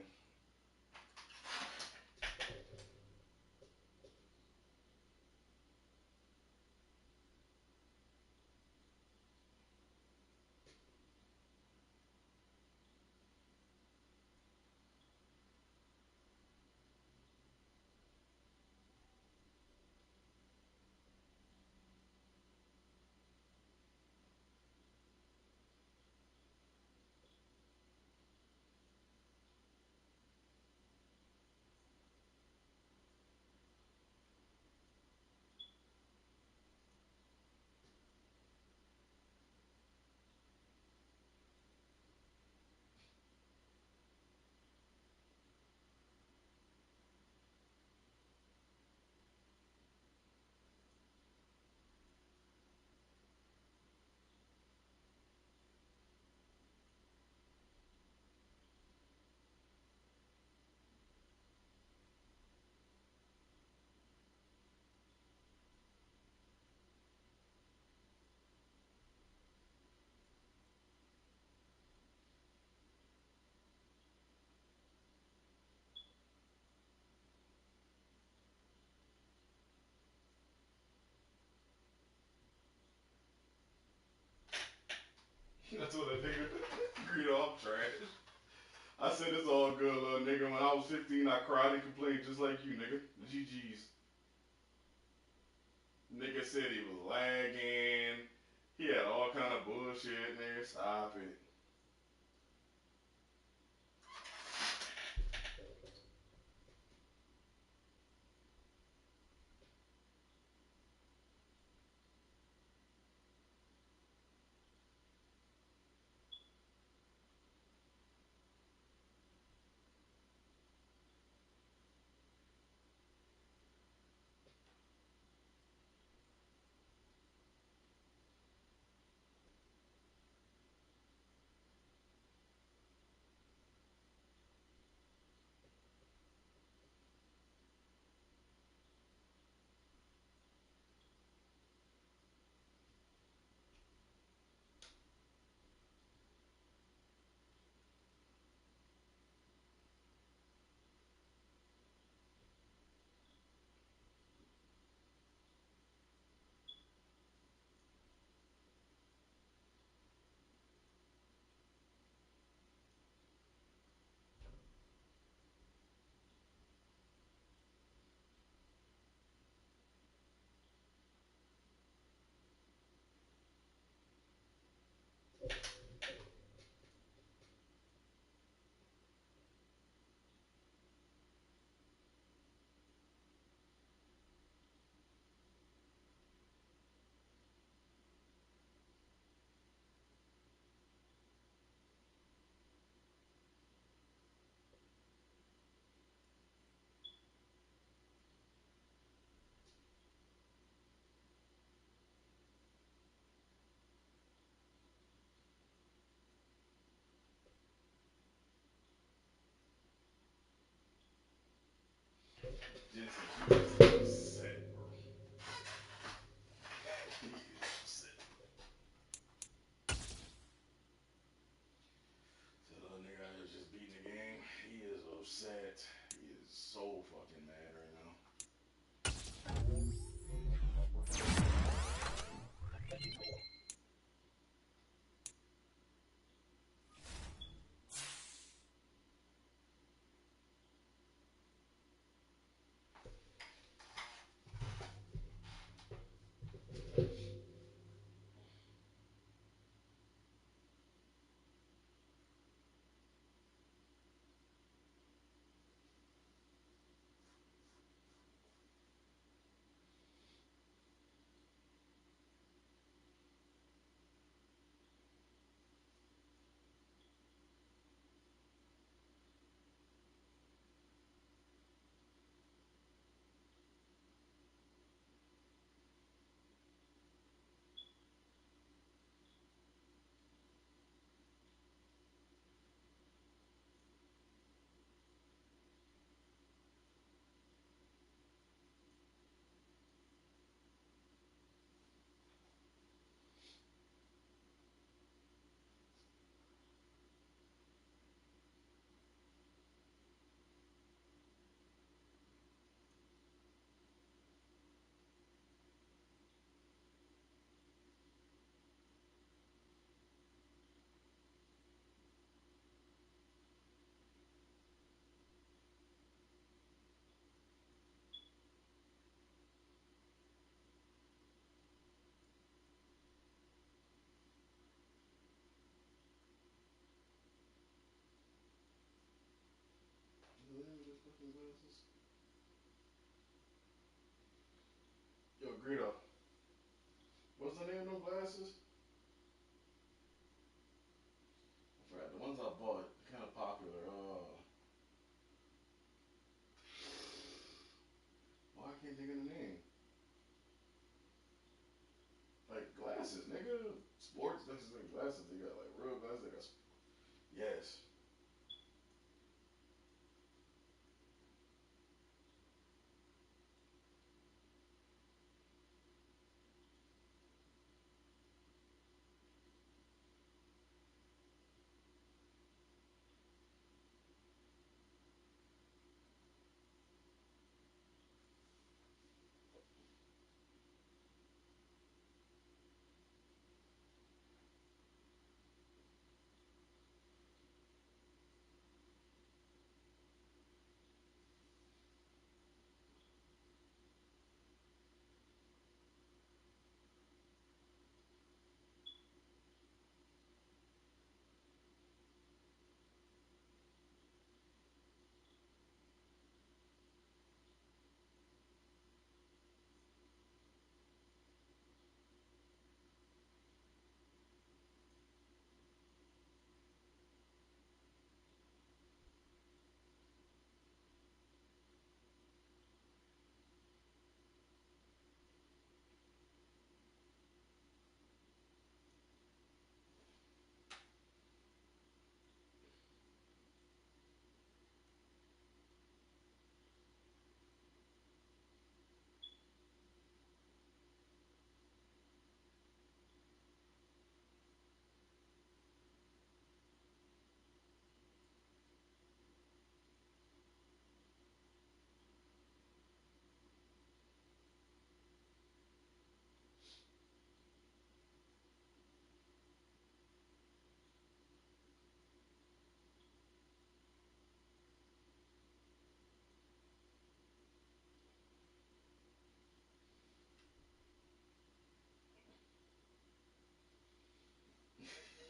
Speaker 6: That's what I nigga. Greedo, I'm trash. I said it's all good, little nigga. When I was 15, I cried and complained just like you, nigga. GG's. Nigga said he was lagging. He had all kind of bullshit, nigga. Stop it. Jensen, he is upset, bro. He is upset. That little nigga out here just beating the game. He is upset. He is so fucking mad right now. What the hell are those fucking glasses? Yo, Greedo. What's the name of them glasses? I forgot. The ones I bought, they're kind of popular. Why I can't think of the name? Like glasses, nigga. Sports, this is like glasses. They got like real glasses. They got. Yes.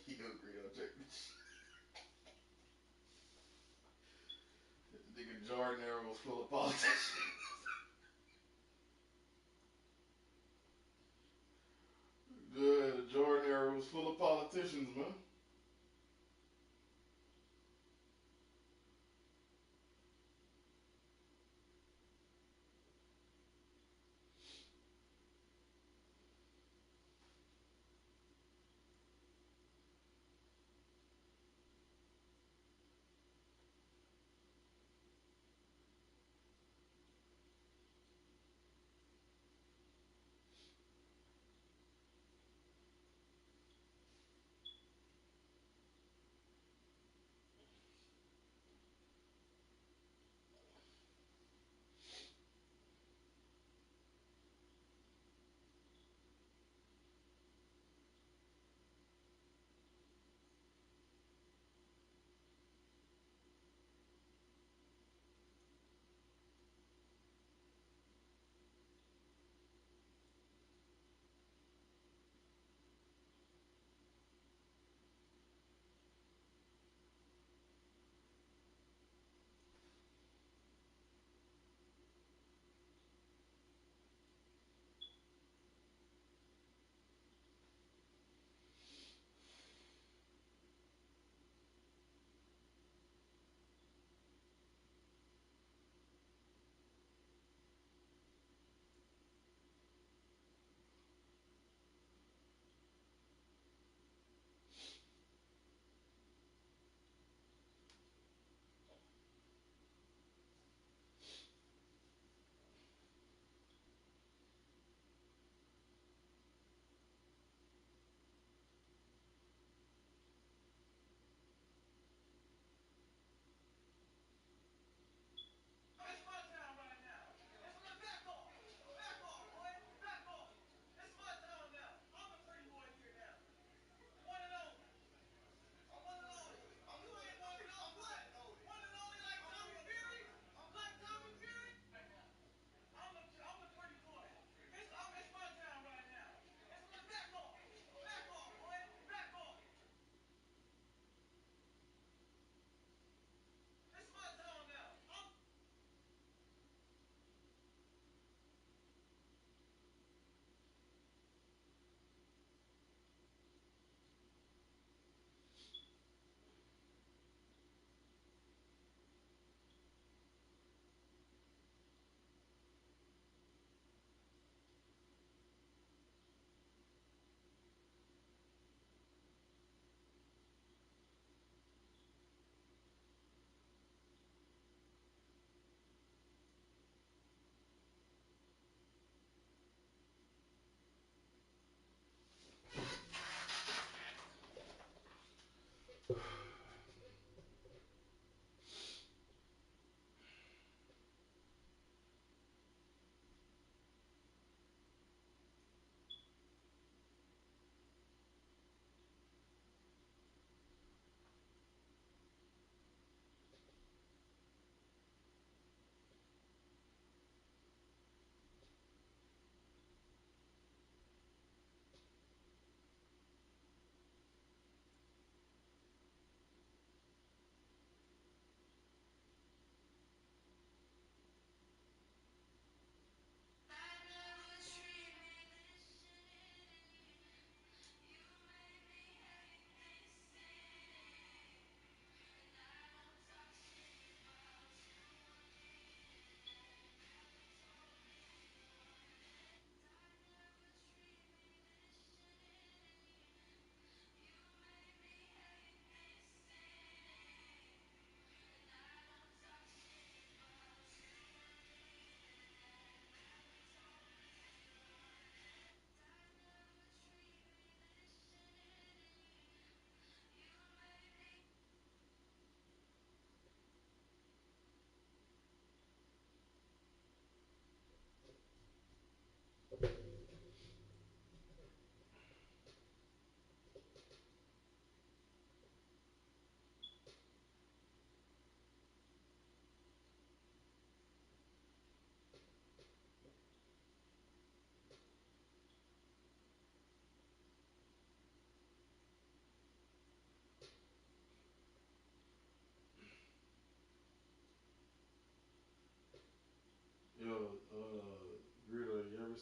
Speaker 6: Yo, Greedo, check this. The nigga Jordan era was full of politics. The Jordan era was full of politicians, man.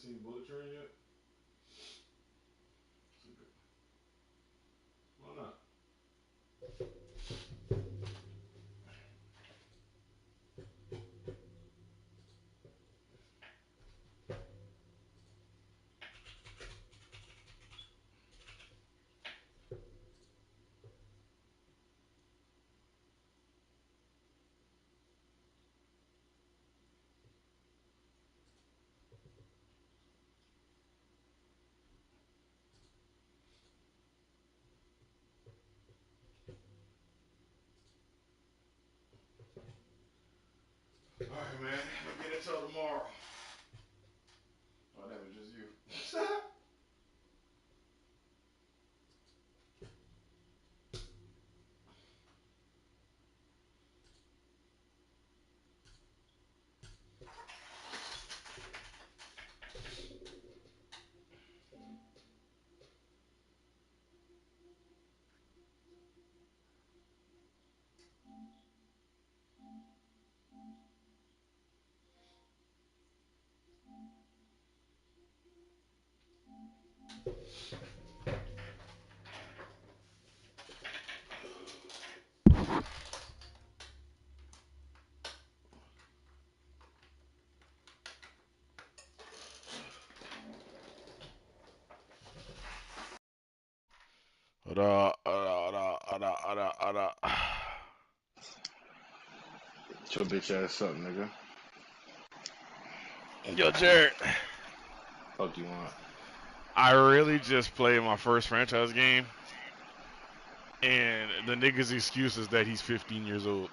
Speaker 6: seen Bullet Train yet? Why not? Alright, man. We'll get it till tomorrow. Oh, that was just you. Get your bitch ass up, nigga.
Speaker 7: Yo, Jared.
Speaker 6: Fuck you want?
Speaker 7: I really just played my first franchise game, and the nigga's excuse is that he's 15 years old.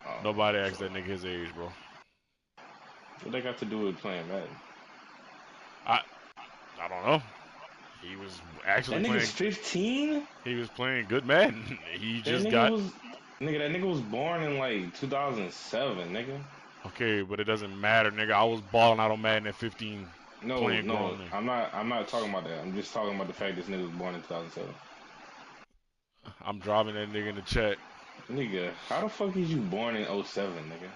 Speaker 6: Oh,
Speaker 7: Nobody asked that nigga his age, bro.
Speaker 6: what they got to do with playing Madden?
Speaker 7: I don't know. He was actually
Speaker 6: That
Speaker 7: playing.
Speaker 6: nigga's 15?
Speaker 7: He was playing good Madden. He
Speaker 6: That
Speaker 7: just
Speaker 6: nigga
Speaker 7: got.
Speaker 6: was... Nigga, that nigga was born in, like, 2007, nigga.
Speaker 7: Okay, but it doesn't matter, nigga. I was balling out on Madden at 15, playing grown men.
Speaker 6: I'm not talking about that. I'm just talking about the fact this nigga was born in 2007.
Speaker 7: I'm driving that nigga in the chat.
Speaker 6: Nigga, how the fuck is you born in 07, nigga?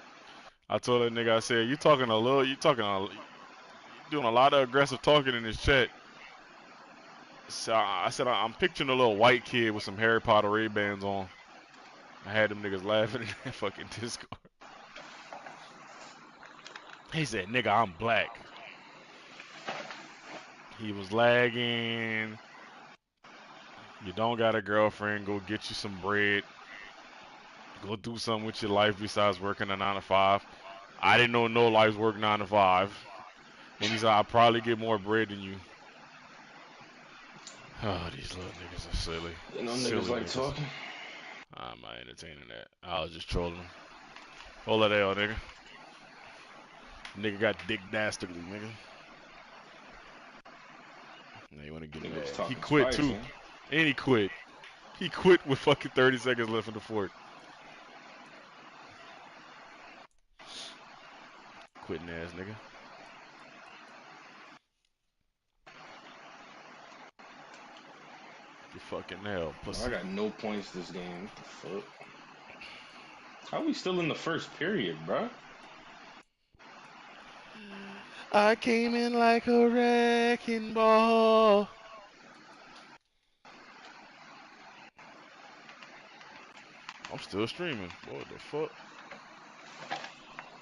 Speaker 7: I told that nigga, I said, you doing a lot of aggressive talking in this chat. So I said, I'm picturing a little white kid with some Harry Potter Ray-Bans on. I had them niggas laughing in that fucking Discord. He said, nigga, I'm black. He was lagging. You don't got a girlfriend, go get you some bread. Go do something with your life besides working a 9 to 5. I didn't know no life's work 9 to 5. And he said, I'll probably get more bread than you. Oh, these little niggas are silly.
Speaker 6: You know,
Speaker 7: silly
Speaker 6: niggas like talking.
Speaker 7: I'm not entertaining that. I was just trolling him. Hold that L, nigga. Nigga got dick dastardly, nigga. Now you wanna get mad. He quit too. And he quit. He quit with fucking 30 seconds left in the fourth. Quitting ass nigga. You fucking hell, pussy.
Speaker 6: I got no points this game. What the fuck? How we still in the first period, bruh?
Speaker 7: I came in like a wrecking ball. I'm still streaming. What the fuck?